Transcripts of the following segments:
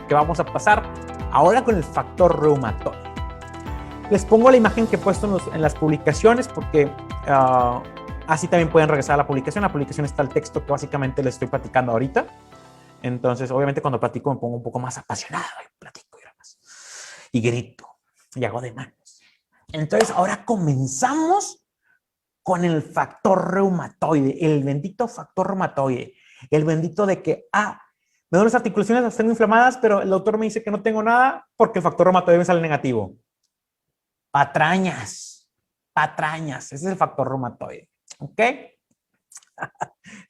que vamos a pasar ahora con el factor reumatoide. Les pongo la imagen que he puesto en las publicaciones porque así también pueden regresar a la publicación. En la publicación está el texto que básicamente les estoy platicando ahorita. Entonces, obviamente, cuando platico me pongo un poco más apasionado. Platico y demás. Y grito. Y hago de manos. Entonces, ahora comenzamos con el factor reumatoide. El bendito factor reumatoide. El bendito de que, me duelen las articulaciones, las tengo inflamadas, pero el doctor me dice que no tengo nada porque el factor reumatoide me sale negativo. Patrañas. Patrañas. Ese es el factor reumatoide. ¿Ok?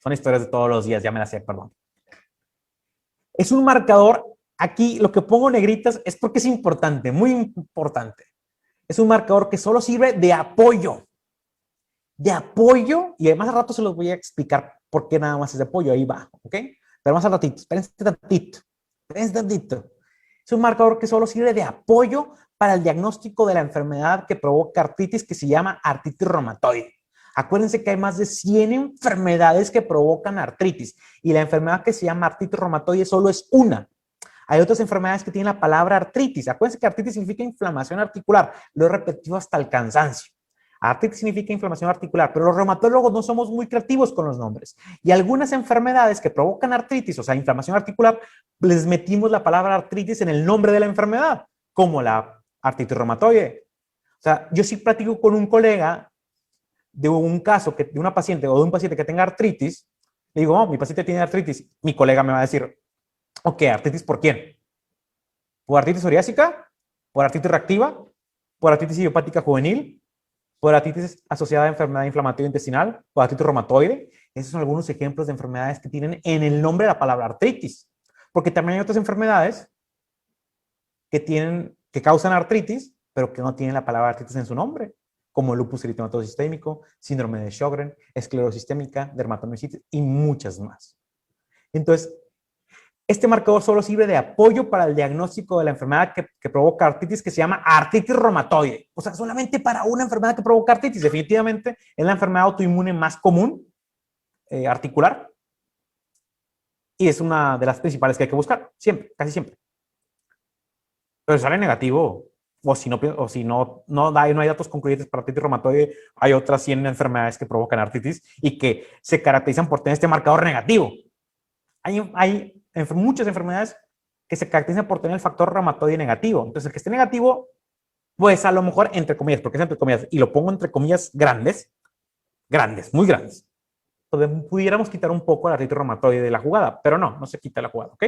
Son historias de todos los días, ya me las sé, perdón. Es un marcador, aquí lo que pongo negritas es porque es importante, muy importante. Es un marcador que solo sirve de apoyo. De apoyo, y además al rato se los voy a explicar por qué nada más es de apoyo, ahí va, ¿ok? Pero más al ratito, espérense tantito, espérense tantito. Es un marcador que solo sirve de apoyo para el diagnóstico de la enfermedad que provoca artritis, que se llama artritis reumatoide. Acuérdense que hay más de 100 enfermedades que provocan artritis y la enfermedad que se llama artritis reumatoide solo es una. Hay otras enfermedades que tienen la palabra artritis. Acuérdense que artritis significa inflamación articular. Lo he repetido hasta el cansancio. Artritis significa inflamación articular, pero los reumatólogos no somos muy creativos con los nombres. Y algunas enfermedades que provocan artritis, o sea, inflamación articular, les metimos la palabra artritis en el nombre de la enfermedad, como la artritis reumatoide. O sea, yo sí platico con un colega de un caso, de una paciente o de un paciente que tenga artritis, le digo, mi paciente tiene artritis, mi colega me va a decir, ok, ¿artritis por quién? ¿Por artritis psoriásica? ¿Por artritis reactiva? ¿Por artritis idiopática juvenil? ¿Por artritis asociada a enfermedad inflamatoria intestinal? ¿Por artritis reumatoide? Esos son algunos ejemplos de enfermedades que tienen en el nombre la palabra artritis. Porque también hay otras enfermedades que causan artritis, pero que no tienen la palabra artritis en su nombre, como lupus eritematoso sistémico, síndrome de Sjögren, esclerosis sistémica, dermatomyositis y muchas más. Entonces, este marcador solo sirve de apoyo para el diagnóstico de la enfermedad que provoca artritis, que se llama artritis reumatoide. O sea, solamente para una enfermedad que provoca artritis. Definitivamente es la enfermedad autoinmune más común, articular, y es una de las principales que hay que buscar, siempre, casi siempre. Pero si sale negativo, o si no hay datos concluyentes para artritis reumatoide, hay otras 100 enfermedades que provocan artritis y que se caracterizan por tener este marcador negativo. Hay muchas enfermedades que se caracterizan por tener el factor reumatoide negativo. Entonces, el que esté negativo, pues a lo mejor, entre comillas, porque es entre comillas, y lo pongo entre comillas grandes, muy grandes, pudiéramos quitar un poco la artritis reumatoide de la jugada, pero no se quita la jugada, ¿ok?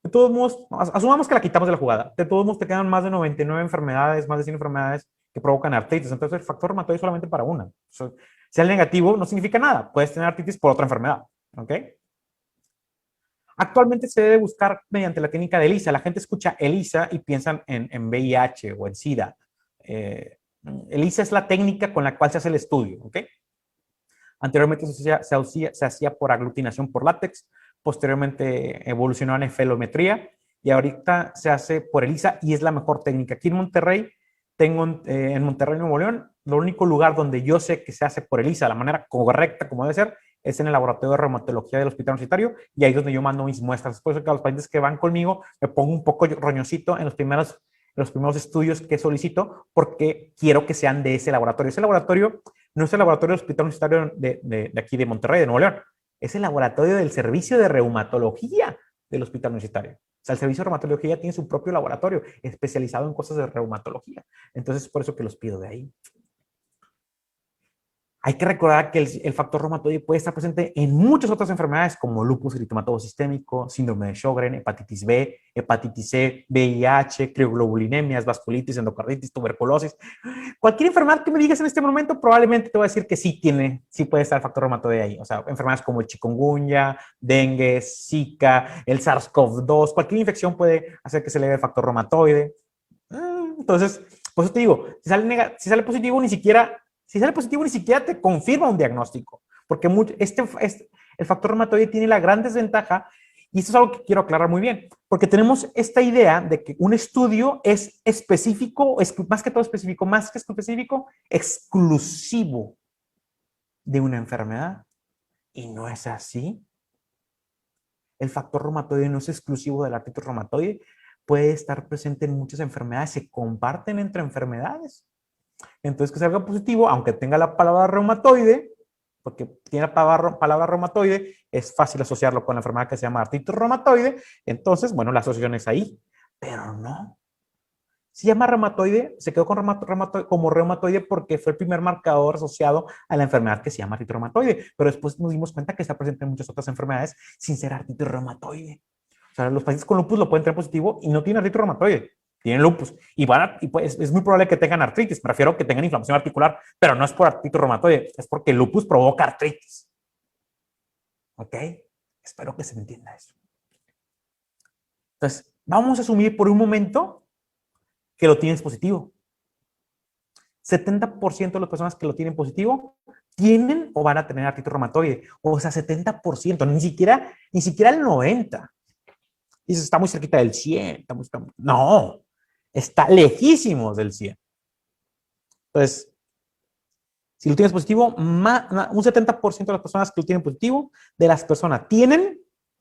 De todos modos, asumamos que la quitamos de la jugada. De todos modos, te quedan más de 99 enfermedades, más de 100 enfermedades que provocan artritis. Entonces, el factor reumatoide es solamente para una. O sea, si es negativo, no significa nada. Puedes tener artritis por otra enfermedad, ¿ok? Actualmente se debe buscar mediante la técnica de ELISA. La gente escucha ELISA y piensan en VIH o en SIDA. ELISA es la técnica con la cual se hace el estudio, ¿ok? Anteriormente se hacía por aglutinación por látex, posteriormente evolucionó en efelometría y ahorita se hace por ELISA y es la mejor técnica. Aquí en Monterrey, en Monterrey, Nuevo León, el único lugar donde yo sé que se hace por ELISA, la manera correcta como debe ser, es en el laboratorio de reumatología del Hospital Universitario y ahí es donde yo mando mis muestras. Después de que a los pacientes que van conmigo me pongo un poco roñosito en los primeros estudios que solicito porque quiero que sean de ese laboratorio. Ese laboratorio no es el laboratorio del Hospital Universitario de aquí de Monterrey, de Nuevo León. Es el laboratorio del servicio de reumatología del Hospital Universitario. O sea, el servicio de reumatología tiene su propio laboratorio especializado en cosas de reumatología. Entonces, es por eso que los pido de ahí. Hay que recordar que el factor reumatoide puede estar presente en muchas otras enfermedades como lupus eritematoso sistémico, síndrome de Sjögren, hepatitis B, hepatitis C, VIH, crioglobulinemias, vasculitis, endocarditis, tuberculosis. Cualquier enfermedad que me digas en este momento probablemente te voy a decir que sí puede estar el factor reumatoide ahí. O sea, enfermedades como el chikungunya, dengue, Zika, el SARS-CoV-2, cualquier infección puede hacer que se eleve el factor reumatoide. Entonces, por eso te digo, si sale positivo, ni siquiera te confirma un diagnóstico, porque el factor reumatoide tiene la gran desventaja, y esto es algo que quiero aclarar muy bien, porque tenemos esta idea de que un estudio es específico, más que todo específico, más que específico, exclusivo de una enfermedad, y no es así. el factor reumatoide no es exclusivo de la artritis reumatoide, puede estar presente en muchas enfermedades, se comparten entre enfermedades. Entonces, que salga positivo, aunque tenga la palabra reumatoide, porque tiene la palabra reumatoide, es fácil asociarlo con la enfermedad que se llama artritis reumatoide, entonces, bueno, la asociación es ahí, pero no. Se llama reumatoide, se quedó con como reumatoide porque fue el primer marcador asociado a la enfermedad que se llama artritis reumatoide, pero después nos dimos cuenta que está presente en muchas otras enfermedades sin ser artritis reumatoide. O sea, los pacientes con lupus lo pueden tener positivo y no tienen artritis reumatoide, tienen lupus. Y pues, es muy probable que tengan artritis, me refiero a que tengan inflamación articular, pero no es por artritis reumatoide, es porque el lupus provoca artritis. ¿Ok? Espero que se me entienda eso. Entonces, vamos a asumir por un momento que lo tienes positivo. 70% de las personas que lo tienen positivo tienen o van a tener artritis reumatoide. O sea, 70%, ni siquiera el 90%. Y eso está muy cerquita del 100. No, está lejísimos del 100. Entonces, si lo tienes positivo, un 70% de las personas que lo tienen positivo, de las personas tienen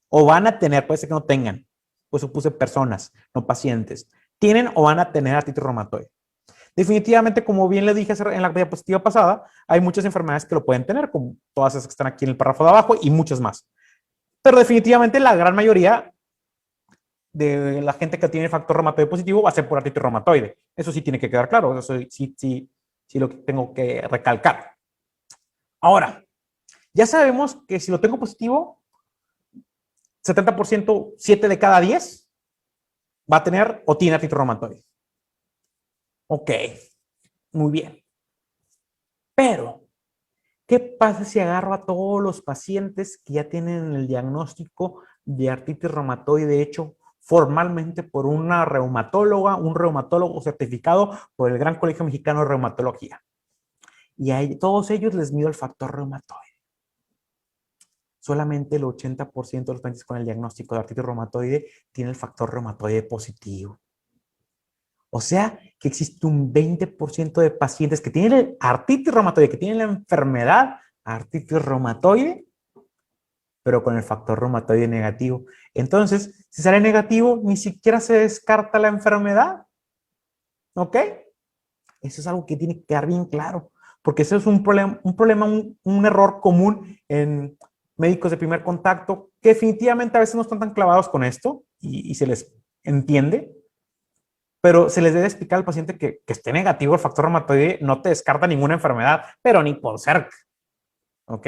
o van a tener, puede ser que no tengan, pues supuse personas, no pacientes, tienen o van a tener artritis reumatoide. Definitivamente, como bien le dije en la diapositiva pasada, hay muchas enfermedades que lo pueden tener, como todas esas que están aquí en el párrafo de abajo y muchas más. Pero definitivamente la gran mayoría de la gente que tiene factor reumatoide positivo va a ser por artritis reumatoide. Eso sí tiene que quedar claro, eso sí lo que tengo que recalcar. Ahora, ya sabemos que si lo tengo positivo, 70%, 7 de cada 10 va a tener o tiene artritis reumatoide. Ok, muy bien. Pero, ¿qué pasa si agarro a todos los pacientes que ya tienen el diagnóstico de artritis reumatoide hecho formalmente por una reumatóloga, un reumatólogo certificado por el Gran Colegio Mexicano de Reumatología? Y a todos ellos les mido el factor reumatoide. Solamente el 80% de los pacientes con el diagnóstico de artritis reumatoide tiene el factor reumatoide positivo. O sea, que existe un 20% de pacientes que tienen artritis reumatoide, que tienen la enfermedad artritis reumatoide, pero con el factor reumatoide negativo. Entonces, si sale negativo, ni siquiera se descarta la enfermedad. ¿Ok? Eso es algo que tiene que quedar bien claro, porque eso es un error común en médicos de primer contacto, que definitivamente a veces no están tan clavados con esto y se les entiende, pero se les debe explicar al paciente que esté negativo el factor reumatoide no te descarta ninguna enfermedad, pero ni por cerca. ¿Ok?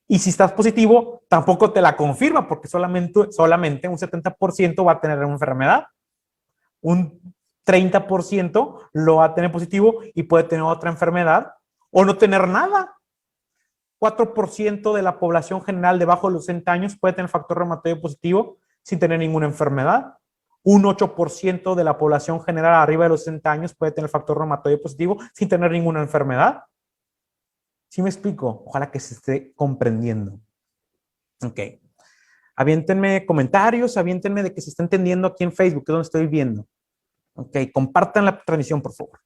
Y si estás positivo, tampoco te la confirma, porque solamente un 70% va a tener una enfermedad, un 30% lo va a tener positivo y puede tener otra enfermedad o no tener nada. 4% de la población general debajo de los 60 años puede tener factor reumatoide positivo sin tener ninguna enfermedad. Un 8% de la población general arriba de los 60 años puede tener factor reumatoide positivo sin tener ninguna enfermedad. ¿Sí me explico? Ojalá que se esté comprendiendo. Ok. Aviéntenme comentarios, aviéntenme de que se está entendiendo aquí en Facebook, que es donde estoy viendo. Ok, compartan la transmisión, por favor.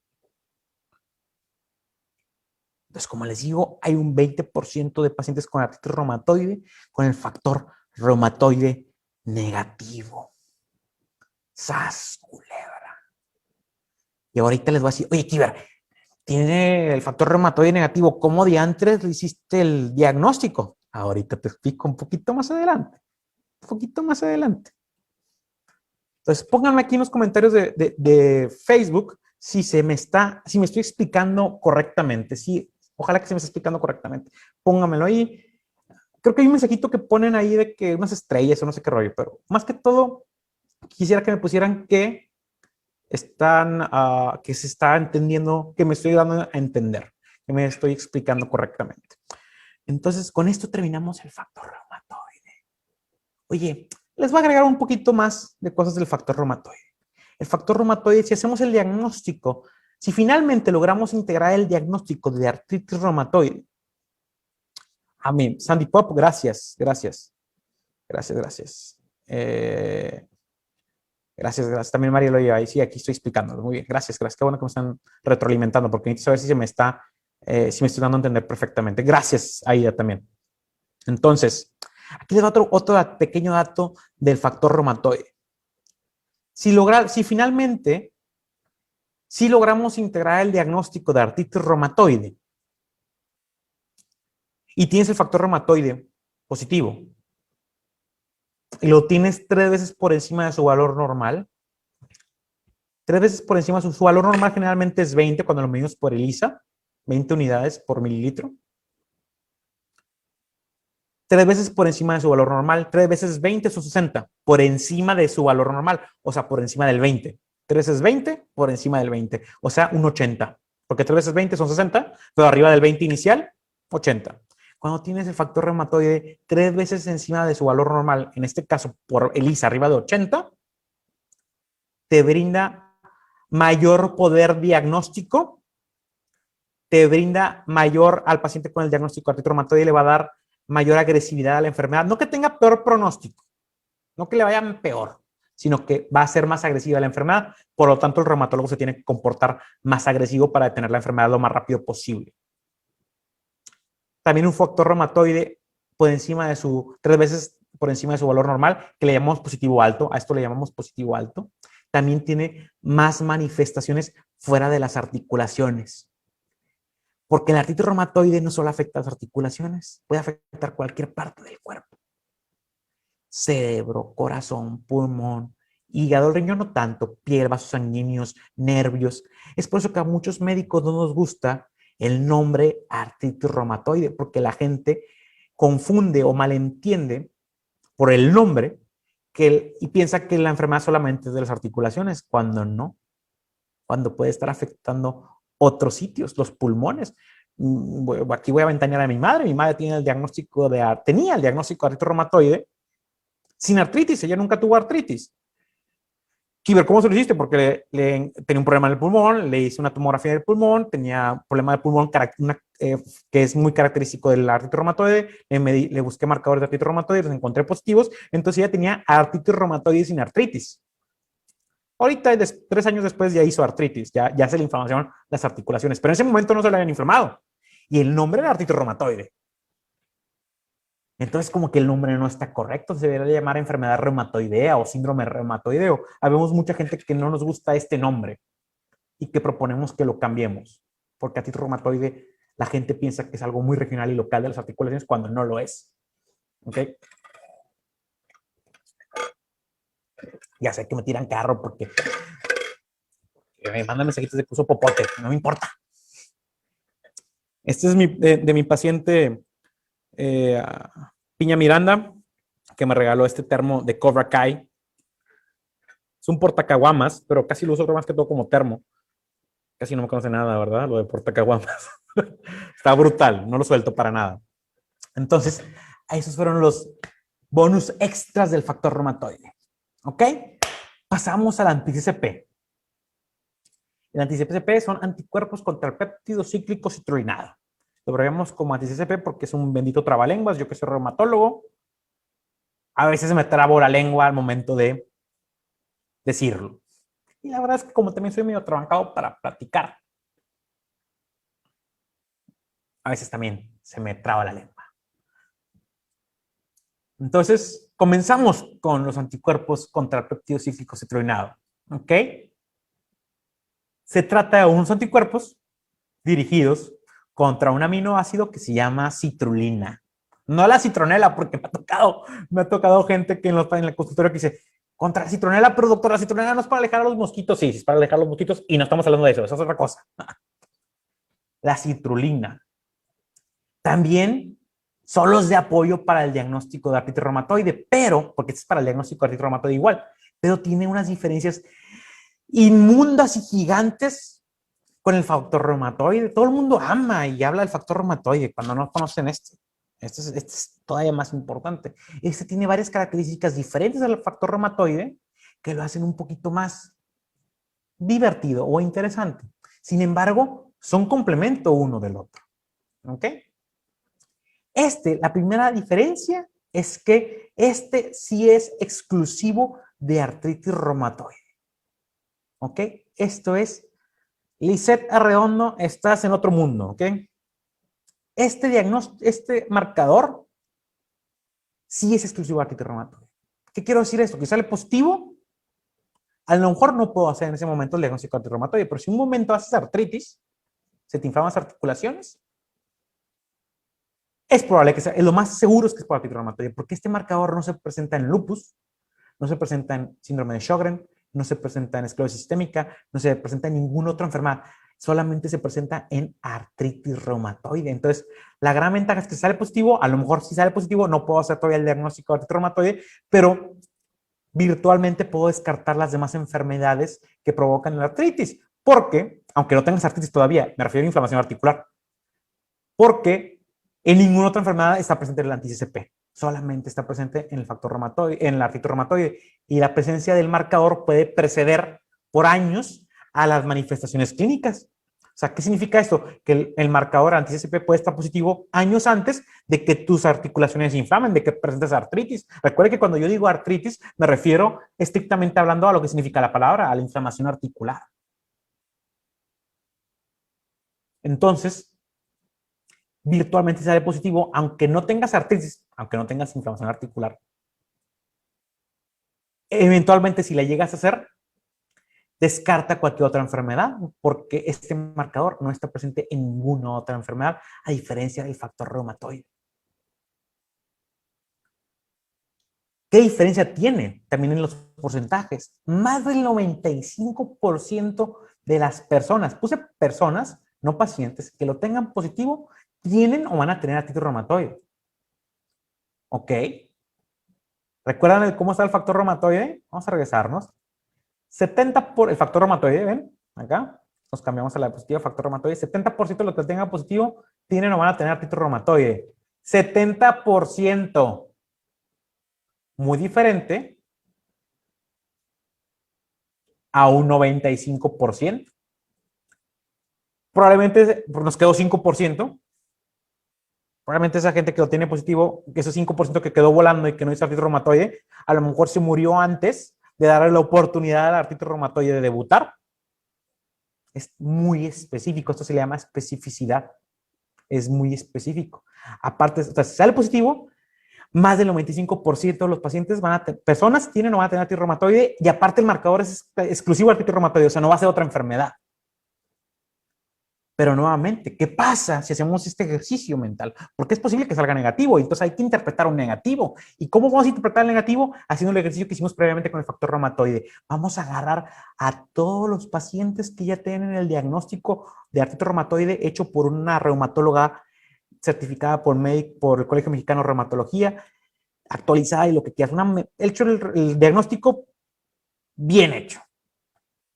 Entonces, como les digo, hay un 20% de pacientes con artritis reumatoide con el factor reumatoide negativo. ¡Sas, culebra! Y ahorita les voy a decir, oye, Kiber, tiene el factor reumatoide negativo. ¿Cómo diantres le hiciste el diagnóstico? Ahorita te explico un poquito más adelante. Un poquito más adelante. Entonces, pónganme aquí en los comentarios de Facebook si me estoy explicando correctamente. Sí, ojalá que se me esté explicando correctamente. Pónganmelo ahí. Creo que hay un mensajito que ponen ahí de que unas estrellas o no sé qué rollo, pero más que todo, quisiera que me pusieran que se está entendiendo, que me estoy dando a entender, que me estoy explicando correctamente. Entonces, con esto terminamos el factor reumatoide. Oye, les voy a agregar un poquito más de cosas del factor reumatoide. El factor reumatoide, si hacemos el diagnóstico, si finalmente logramos integrar el diagnóstico de artritis reumatoide. Amén. Sandy Pop, gracias. Gracias. Gracias. También María lo lleva ahí. Sí, aquí estoy explicándolo. Muy bien. Gracias. Qué bueno que me están retroalimentando porque necesito saber si si me estoy dando a entender perfectamente. Gracias, Aida, también. Entonces, Aquí les va otro pequeño dato del factor reumatoide. Si finalmente, si logramos integrar el diagnóstico de artritis reumatoide y tienes el factor reumatoide positivo y lo tienes 3 veces por encima de su valor normal, 3 veces por encima de su valor normal generalmente es 20 cuando lo medimos por ELISA, 20 unidades por mililitro. 3 veces por encima de su valor normal, 3 veces 20 son 60, por encima de su valor normal, o sea, por encima del 20. 3 es 20, por encima del 20, o sea, un 80, porque 3 veces 20 son 60, pero arriba del 20 inicial, 80. Cuando tienes el factor reumatoide 3 veces encima de su valor normal, en este caso por ELISA arriba de 80, te brinda mayor poder diagnóstico, te brinda mayor al paciente con el diagnóstico de artritis reumatoide, le va a dar mayor agresividad a la enfermedad. No que tenga peor pronóstico, no que le vaya peor, sino que va a ser más agresiva la enfermedad. Por lo tanto, el reumatólogo se tiene que comportar más agresivo para detener la enfermedad lo más rápido posible. También un factor reumatoide por encima de 3 veces por encima de su valor normal, que le llamamos positivo alto, a esto le llamamos positivo alto, también tiene más manifestaciones fuera de las articulaciones. Porque la artritis reumatoide no solo afecta a las articulaciones, puede afectar cualquier parte del cuerpo. Cerebro, corazón, pulmón, hígado, riñón no tanto, piel, vasos sanguíneos, nervios. Es por eso que a muchos médicos no nos gusta el nombre artritis reumatoide, porque la gente confunde o malentiende por el nombre y piensa que la enfermedad solamente es de las articulaciones, cuando no, cuando puede estar afectando otros sitios, los pulmones. Aquí voy a ventanear a mi madre. Mi madre tenía el diagnóstico de artritis reumatoide sin artritis. Ella nunca tuvo artritis. Kiber, ¿cómo se lo hiciste? Porque tenía un problema en el pulmón, le hice una tomografía del pulmón, tenía un problema de pulmón que es muy característico del artritis reumatoide, le busqué marcadores de artritis reumatoide, los encontré positivos, entonces ella tenía artritis reumatoide sin artritis. Ahorita, 3 años después, ya hizo artritis, ya se le inflamación las articulaciones, pero en ese momento no se le habían inflamado. Y el nombre era artritis reumatoide. Entonces, como que el nombre no está correcto, se debería llamar enfermedad reumatoidea o síndrome reumatoideo. Habemos mucha gente que no nos gusta este nombre y que proponemos que lo cambiemos, porque artritis reumatoide la gente piensa que es algo muy regional y local de las articulaciones cuando no lo es. ¿Ok? Ya sé que me tiran carro porque me mandan mensajitos de que uso popote, no me importa. Este es de mi paciente Piña Miranda, que me regaló este termo de Cobra Kai. Es un portacaguamas, pero casi lo uso más que todo como termo. Casi no me conoce nada, ¿verdad? Lo de portacaguamas. Está brutal, no lo suelto para nada. Entonces, esos fueron los bonus extras del factor reumatoide. ¿Ok? Pasamos al anti-CCP. El anti-CCP son anticuerpos contra el péptido cíclico citrulinado. Lo abreviamos como anti-CCP porque es un bendito trabalenguas. Yo que soy reumatólogo, a veces me trabo la lengua al momento de decirlo. Y la verdad es que como también soy medio trabancado para platicar, a veces también se me traba la lengua. Entonces, comenzamos con los anticuerpos contra el péptido cíclico citrulinado. ¿Ok? Se trata de unos anticuerpos dirigidos contra un aminoácido que se llama citrulina. No la citronela, porque me ha tocado gente que en el consultorio que dice, contra la citronela, pero doctor, la citronela no es para alejar a los mosquitos. Sí, es para alejar a los mosquitos y no estamos hablando de eso, es otra cosa. La citrulina. También son los de apoyo para el diagnóstico de artritis reumatoide, pero, porque este es para el diagnóstico de artritis reumatoide igual, pero tiene unas diferencias inmundas y gigantes con el factor reumatoide. Todo el mundo ama y habla del factor reumatoide cuando no conocen este. Este es todavía más importante. Este tiene varias características diferentes al factor reumatoide que lo hacen un poquito más divertido o interesante. Sin embargo, son complemento uno del otro. ¿Ok? La primera diferencia es que este sí es exclusivo de artritis reumatoide. ¿Ok? Esto es, Lisette Arredondo, estás en otro mundo. ¿Ok? Este marcador sí es exclusivo de artritis reumatoide. ¿Qué quiero decir esto? Que sale positivo, a lo mejor no puedo hacer en ese momento el diagnóstico de artritis reumatoide, pero si un momento haces artritis, se te inflaman las articulaciones, es probable que sea, lo más seguro es que es por artritis reumatoide, porque este marcador no se presenta en lupus, no se presenta en síndrome de Sjögren, no se presenta en esclerosis sistémica, no se presenta en ninguna otra enfermedad, solamente se presenta en artritis reumatoide. Entonces, la gran ventaja es que si sale positivo, a lo mejor si sale positivo no puedo hacer todavía el diagnóstico de artritis reumatoide, pero virtualmente puedo descartar las demás enfermedades que provocan la artritis, porque, aunque no tengas artritis todavía, me refiero a inflamación articular, porque en ninguna otra enfermedad está presente el anti-CCP, solamente está presente en el factor reumatoide, en la artritis reumatoide, y la presencia del marcador puede preceder por años a las manifestaciones clínicas. O sea, ¿qué significa esto? Que el marcador anti-CCP puede estar positivo años antes de que tus articulaciones se inflamen, de que presentes artritis. Recuerde que cuando yo digo artritis, me refiero estrictamente hablando a lo que significa la palabra, a la inflamación articular. Entonces, virtualmente sale positivo, aunque no tengas artritis, aunque no tengas inflamación articular. Eventualmente, si la llegas a hacer, descarta cualquier otra enfermedad, porque este marcador no está presente en ninguna otra enfermedad, a diferencia del factor reumatoide. ¿Qué diferencia tiene? También en los porcentajes. Más del 95% de las personas, puse personas, no pacientes, que lo tengan positivo, tienen o van a tener artritis reumatoide. ¿Ok? ¿Recuerdan cómo está el factor reumatoide? Vamos a regresarnos. 70 por el factor reumatoide, ¿ven? Acá nos cambiamos a la diapositiva, factor reumatoide. 70% de los que tengan positivo tienen o van a tener artritis reumatoide. 70%. Muy diferente a un 95%. Probablemente nos quedó 5%. Probablemente esa gente que lo tiene positivo, que ese 5% que quedó volando y que no hizo artritis reumatoide, a lo mejor se murió antes de darle la oportunidad a la artritis reumatoide de debutar. Es muy específico, esto se le llama especificidad. Es muy específico. Aparte, o sea, si sale positivo, más del 95% de los pacientes personas tienen o van a tener artritis reumatoide, y aparte el marcador es exclusivo de artritis reumatoide, o sea, no va a ser otra enfermedad. Pero nuevamente, ¿qué pasa si hacemos este ejercicio mental? Porque es posible que salga negativo, y entonces hay que interpretar un negativo. ¿Y cómo vamos a interpretar el negativo? Haciendo el ejercicio que hicimos previamente con el factor reumatoide. Vamos a agarrar a todos los pacientes que ya tienen el diagnóstico de artritis reumatoide hecho por una reumatóloga certificada por el Colegio Mexicano de Reumatología, actualizada y lo que quieras. Hecho el diagnóstico bien hecho.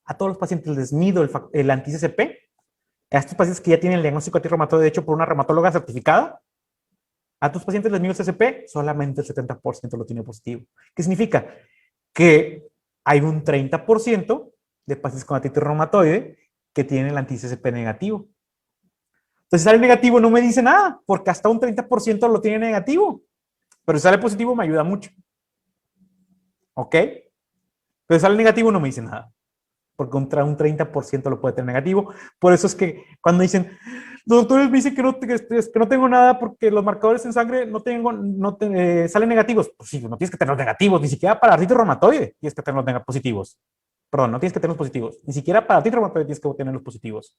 A todos los pacientes les mido el anti-CCP. A estos pacientes que ya tienen el diagnóstico de artritis reumatoide hecho por una reumatóloga certificada, a tus pacientes les mido el CCP, solamente el 70% lo tiene positivo. ¿Qué significa? Que hay un 30% de pacientes con artritis reumatoide que tienen el anti-CCP negativo. Entonces, si sale negativo no me dice nada, porque hasta un 30% lo tiene negativo. Pero si sale positivo me ayuda mucho. ¿Ok? Pero si sale negativo no me dice nada, porque un 30% lo puede tener negativo. Por eso es que cuando dicen, los doctores me dicen que no tengo nada porque los marcadores en sangre salen negativos. Pues sí, no tienes que tener los negativos, ni siquiera para artritis reumatoide tienes que tener los positivos. Perdón, no tienes que tener los positivos. Ni siquiera para artritis reumatoide tienes que tener los positivos.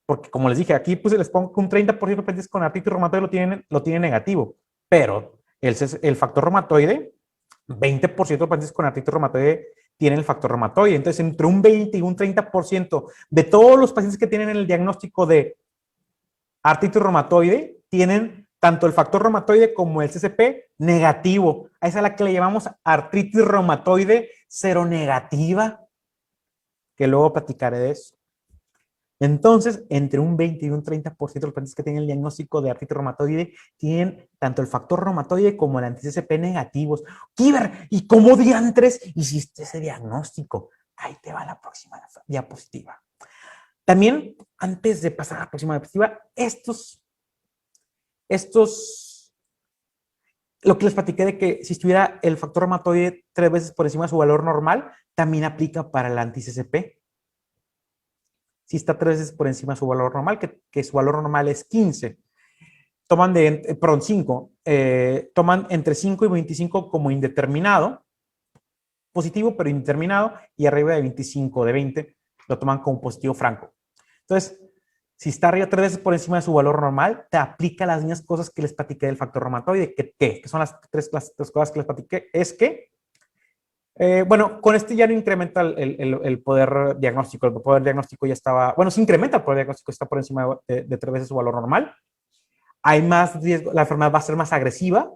Porque como les dije, aquí pues les pongo que un 30% de pacientes con artritis reumatoide lo tienen negativo. Pero el factor reumatoide, 20% de pacientes con artritis reumatoide tienen el factor reumatoide. Entonces, entre un 20 y un 30% de todos los pacientes que tienen el diagnóstico de artritis reumatoide tienen tanto el factor reumatoide como el CCP negativo. A esa es la que le llamamos artritis reumatoide seronegativa, que luego platicaré de eso. Entonces, entre un 20 y un 30% de los pacientes que tienen el diagnóstico de artritis reumatoide tienen tanto el factor reumatoide como el anti-CCP negativos. Kiber, ¿y cómo diantres hiciste ese diagnóstico? Ahí te va la próxima diapositiva. También, antes de pasar a la próxima diapositiva, lo que les platiqué de que si estuviera el factor reumatoide 3 veces por encima de su valor normal, también aplica para el anti-CCP. Si está 3 veces por encima de su valor normal, que su valor normal es 15. toman perdón, 5, toman entre 5 y 25 como indeterminado, positivo pero indeterminado, y arriba de 25, de 20, lo toman como positivo franco. Entonces, si está arriba 3 veces por encima de su valor normal, te aplica las mismas cosas que les platiqué del factor reumatoide. ¿Qué son las tres cosas que les platiqué? Es que, bueno, con este ya no incrementa el poder diagnóstico. El poder diagnóstico ya estaba, bueno, se incrementa el poder diagnóstico, está por encima de 3 veces su valor normal. Hay más riesgo, la enfermedad va a ser más agresiva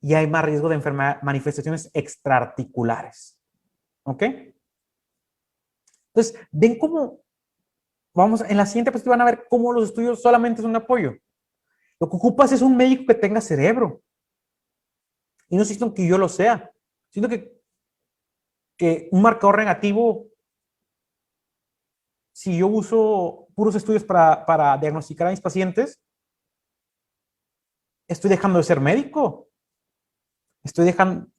y hay más riesgo de manifestaciones extraarticulares. ¿Ok? Entonces, ven cómo, vamos, en la siguiente pues van a ver cómo los estudios solamente es un apoyo. Lo que ocupas es un médico que tenga cerebro. Y no necesito que yo lo sea. Siento que un marcador negativo, si yo uso puros estudios para diagnosticar a mis pacientes, estoy dejando de ser médico.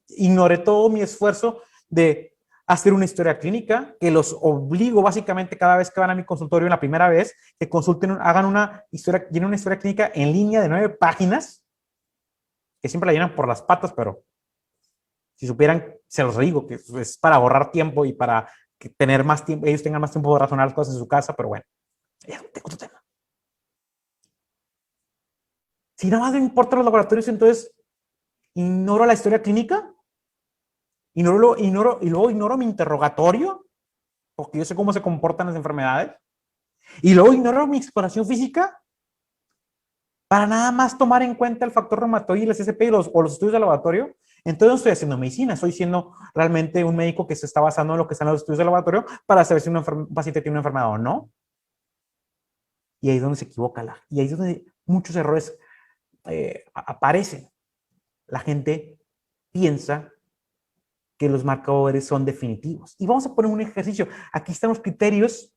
Ignoré todo mi esfuerzo de hacer una historia clínica, que los obligo básicamente cada vez que van a mi consultorio la primera vez, que consulten, hagan una historia, llenen una historia clínica en línea de 9 páginas, que siempre la llenan por las patas, pero si supieran, se los digo, que es para ahorrar tiempo y para tener más tiempo, ellos tengan más tiempo de razonar las cosas en su casa, pero bueno, ya tengo otro tema. Si nada más me importan los laboratorios, entonces ignoro la historia clínica, y luego ignoro mi interrogatorio, porque yo sé cómo se comportan las enfermedades, y luego ignoro mi exploración física para nada más tomar en cuenta el factor reumatoide y el SSP o los estudios de laboratorio. Entonces no estoy haciendo medicina, estoy siendo realmente un médico que se está basando en lo que están los estudios de laboratorio para saber si un paciente tiene una enfermedad o no. Y ahí es donde se equivoca, y ahí es donde muchos errores aparecen. La gente piensa que los marcadores son definitivos. Y vamos a poner un ejercicio. Aquí están los criterios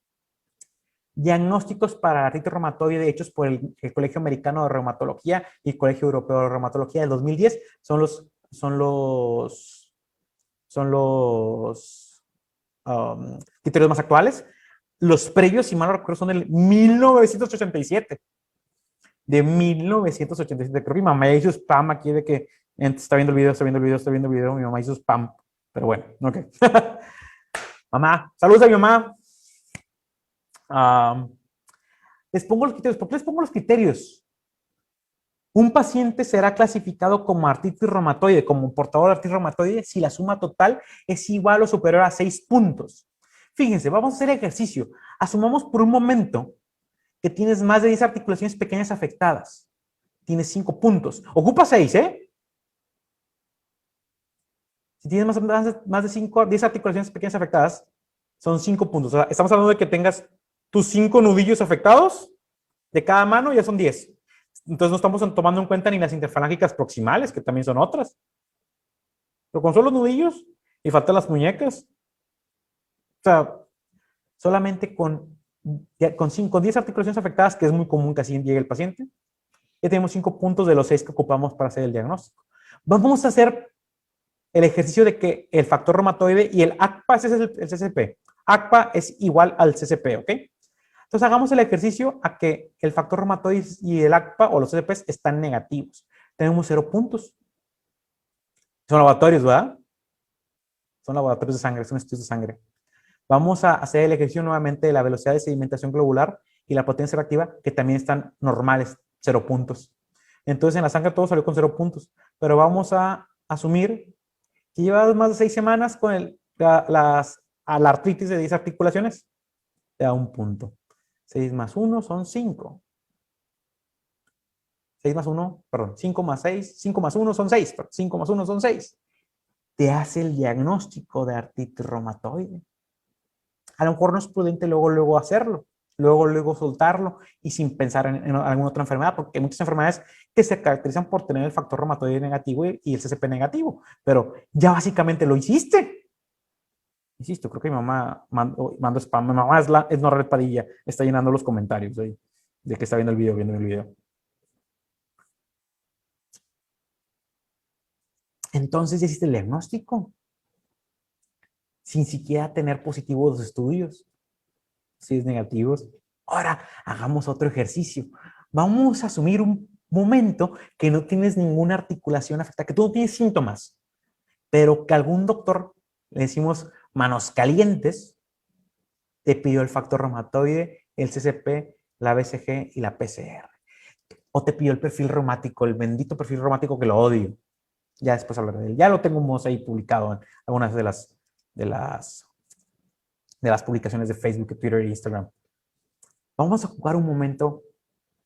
diagnósticos para artritis reumatoide hechos por el Colegio Americano de Reumatología y el Colegio Europeo de Reumatología del 2010. Son los criterios más actuales. Los previos, si mal no recuerdo, son del 1987. De 1987. Creo que mi mamá hizo spam aquí de que está viendo el video, está viendo el video, está viendo el video. Mi mamá hizo spam. Pero bueno, ok. Mamá, saludos a mi mamá. Les pongo los criterios. ¿Por qué les pongo los criterios? Un paciente será clasificado como artritis reumatoide, como portador de artritis reumatoide, si la suma total es igual o superior a 6 puntos. Fíjense, vamos a hacer ejercicio. Asumamos por un momento que tienes más de 10 articulaciones pequeñas afectadas. Tienes 5 puntos. Ocupa 6, ¿eh? Si tienes más de 5, 10 articulaciones pequeñas afectadas, son 5 puntos. O sea, estamos hablando de que tengas tus 5 nudillos afectados de cada mano, ya son 10. Entonces no estamos tomando en cuenta ni las interfalángicas proximales, que también son otras. Pero con solo los nudillos y faltan las muñecas. O sea, solamente con 10 articulaciones afectadas, que es muy común que así llegue el paciente, ya tenemos 5 puntos de los 6 que ocupamos para hacer el diagnóstico. Vamos a hacer el ejercicio de que el factor reumatoide y el ACPA es el CCP. ACPA es igual al CCP, ¿ok? Entonces hagamos el ejercicio a que el factor reumatoide y el ACPA o los CCPs están negativos. Tenemos 0 puntos. Son laboratorios, ¿verdad? Son laboratorios de sangre, son estudios de sangre. Vamos a hacer el ejercicio nuevamente de la velocidad de sedimentación globular y la potencia reactiva, que también están normales, 0 puntos. Entonces en la sangre todo salió con 0 puntos, pero vamos a asumir que llevas más de 6 semanas con la artritis de 10 articulaciones, te da 1 punto. 6 más 1 son 5. 6 más 1, perdón, 5 más 6, 5 más 1 son 6, 5 más 1 son 6. Te hace el diagnóstico de artritis reumatoide. A lo mejor no es prudente luego hacerlo, luego soltarlo y sin pensar en alguna otra enfermedad, porque hay muchas enfermedades que se caracterizan por tener el factor reumatoide negativo y el CCP negativo, pero ya básicamente lo hiciste. Insisto, creo que mi mamá mando spam. Mi mamá es Norred Padilla, está llenando los comentarios ahí, de que está viendo el video, Entonces ya hiciste el diagnóstico, sin siquiera tener positivos los estudios, si es negativos. Ahora, hagamos otro ejercicio. Vamos a asumir un momento que no tienes ninguna articulación afectada, que tú no tienes síntomas, pero que algún doctor, le decimos manos calientes, te pidió el factor reumatoide, el CCP, la BCG y la PCR. O te pidió el perfil reumático, el bendito perfil reumático que lo odio. Ya después hablaré de él. Ya lo tengo ahí publicado en algunas de las publicaciones de Facebook, Twitter e Instagram. Vamos a jugar un momento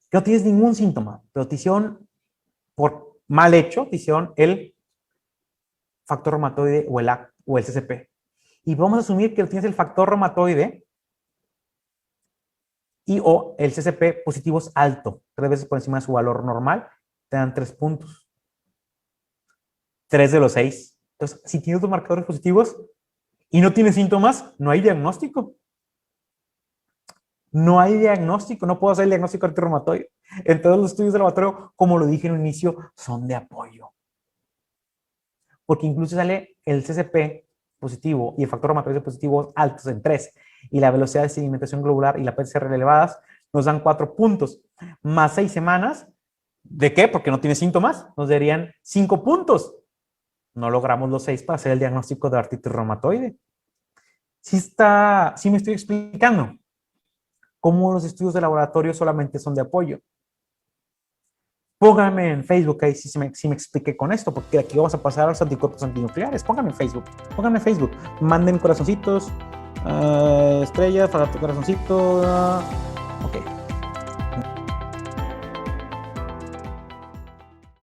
que no tienes ningún síntoma, pero te hicieron, por mal hecho, te hicieron el factor reumatoide o el CCP. Y vamos a asumir que tienes el factor reumatoide y o el CCP positivo es alto, 3 veces por encima de su valor normal, te dan 3 puntos. 3 de los 6. Entonces, si tienes dos marcadores positivos y no tienes síntomas, no hay diagnóstico. No hay diagnóstico, no puedo hacer el diagnóstico reumatoide. Entonces, los estudios de laboratorio, como lo dije en un inicio, son de apoyo. Porque incluso sale el CCP positivo y el factor reumatoide positivo altos en 3, y la velocidad de sedimentación globular y la PCR elevadas nos dan 4 puntos, más 6 semanas. ¿De qué? Porque no tiene síntomas, nos darían 5 puntos. No logramos los 6 para hacer el diagnóstico de artritis reumatoide. Sí me estoy explicando cómo los estudios de laboratorio solamente son de apoyo. Pónganme en Facebook, ahí sí me expliqué con esto, porque aquí vamos a pasar a los anticuerpos antinucleares. Pónganme en Facebook, manden corazoncitos, estrellas, para tu corazoncito. Ok.